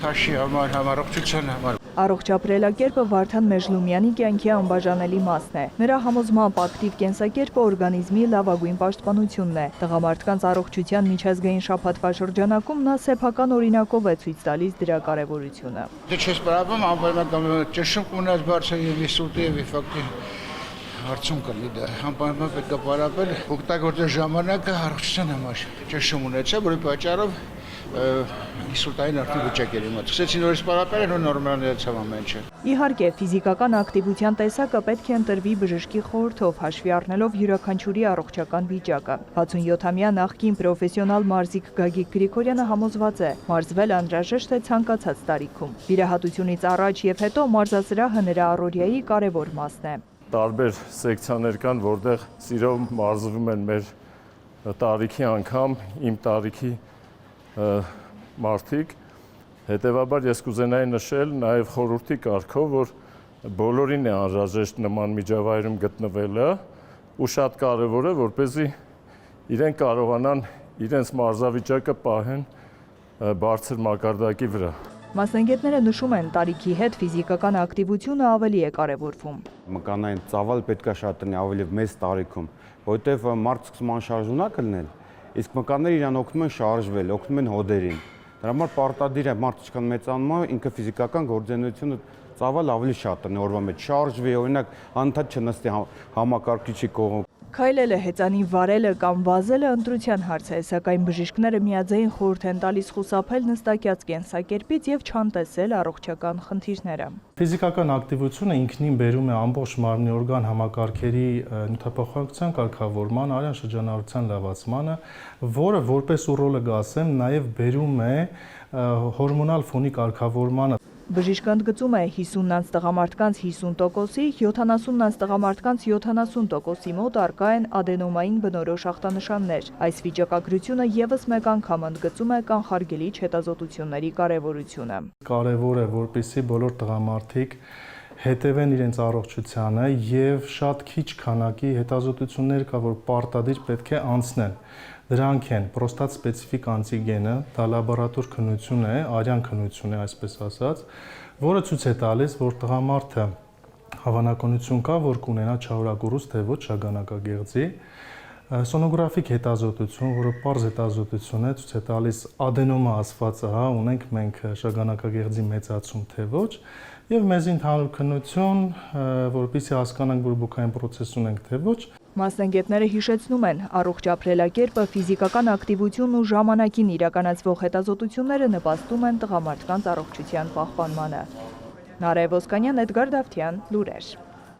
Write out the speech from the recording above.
քաշի համար, առողջության համար։ Առողջ ապրելակերպը Վարդան Մեժլումյանի կյանքի անբաժանելի մասն է։ Նրա համոզմամբ ակտիվ կենսակերպը օրգանիզմի լավագույն պաշտպանությունն է։ Տղամարդկանց առողջության միջազգային շաբաթվա շրջանակում նա սեփական օրինակով է ցույց տալիս դրա կարևորությունը։ Դե չես բարապում անպայման ճշում կունած բարձր եւ իսուտի եւ ֆակտի հարցում կլինի դա։ Անպայման պետք է բարապել օգտագործել ժամանակը առողջության համար։ Ճշում ունեցա, որի պատճառով իսուտային արդի վիճակերի մոտ։ Սկսեցին նորից բարապել ու նորմալացավ ամեն ինչը։ Իհարկե, ֆիզիկական ակտիվության տեսակը պետք է ընտրվի բժշկի խորհրդով, հաշվի առնելով յուրաքանչյուրի առողջական վիճակը։ 67-ամյա նախկին պրոֆեսիոնալ մարզիկ Գագիկ Գրիգորյանը համոզված է, մարզվել անհրաժեշտ է ցանկացած տարիքում։ Վիրահատությունից առաջ եւ հետո մարզասրահը նրա առօրյայի կարևոր մասն է։ Տարբեր սեկցիաներ կան, որտեղ սիրով մարզվում են մեր տարիքի անգամ, իմ տարիքի մարդիկ, հետևաբար ես կուզենայի նշել նաև խորհրդի կարգով, որ բոլորին է անհրաժեշտ նման միջավայրում գտնվելը ու շատ կարևոր է, որպեսզի իրենք կարողանան իրենց մարզավիճակը պահեն բարձր մակարդակի վրա։ Մասնագետները նշում են, տարիքի հետ ֆիզիկական ակտիվությունը ավելի է կարևորվում։ Մկանային ծավալ պետք է շատ տնի ավելի մեծ տարիքում, որովհետև մարդ սկսում անշարժունակ լինել, իսկ մկանները իրան օգնում են շարժվել, օգնում են հոդերին։ Դրա համար պարտադիր է մարդ ինչքան մեծանում է, ինքը ֆիզիկական գործունեությունը ծավալ ավելի շատ տնի օրվա մեջ շարժվի, օրինակ անընդհատ չնստի համակարգիչի կողմում։ Քայլելը, հեծանիվ վարելը կամ վազելը ընտրության հարց է, սակայն բժիշկները միաձայն խորհուրդ են տալիս խուսափել նստակյաց կենսակերպից եւ չանտեսել առողջական խնդիրները։ Ֆիզիկական ակտիվությունը ինքնին բերում է ամբողջ մարմնի օրգան համակարգերի նյութափոխանակության կարգավորման, արյան շրջանառության լավացմանը, որը որպես ռոլը գասեմ նաև բերում է հորմոնալ ֆոնի կարգավորմանը։ Բժիշկը ընդգծում է 50-ից տղամարդկանց 50%-ի, 70-ից տղամարդկանց 70%-ի մոտ առկա են ադենոմային բնորոշ ախտանշաններ։ Այս վիճակագրությունը եւս մեկ անգամ ընդգծում է կանխարգելիչ հետազոտությունների կարևորությունը։ Կարևոր է, որպեսզի բոլոր տղամարդիկ հետևեն իրենց առողջությանը եւ շատ քիչ քանակի հետազոտություններ կա, որ պարտադիր պետք է անցնեն։ Դրանք են պրոստատ սպეციფიկ անտիգենը, դա լաբորատոր քննություն է, արյան քննություն է, այսպես ասած, որը ցույց է տալիս, որ տղամարդը հավանականություն կա, որ կունենա չարագուրուս թե ոչ շագանակագեղձի։ Սոնոգրաֆիկ հետազոտություն, որը պարզ հետազոտություն է, ցույց է տալիս ադենոմա ասվածը, ունենք մենք շագանակագեղձի մեծացում թե ոչ, եւ մեզ ընդհանուր քննություն, որպեսզի հասկանանք բուրբոքային process ունենք թե ոչ։ Մասնագետները հիշեցնում են, առողջ ապրելակերպը, ֆիզիկական ակտիվությունն ու ժամանակին իրականացվող հետազոտությունները նպաստում են տղամարդկանց առողջության պահպանմանը։ Նարեկ Ոսկանյան, Էդգար Դավթյան, լուրեր։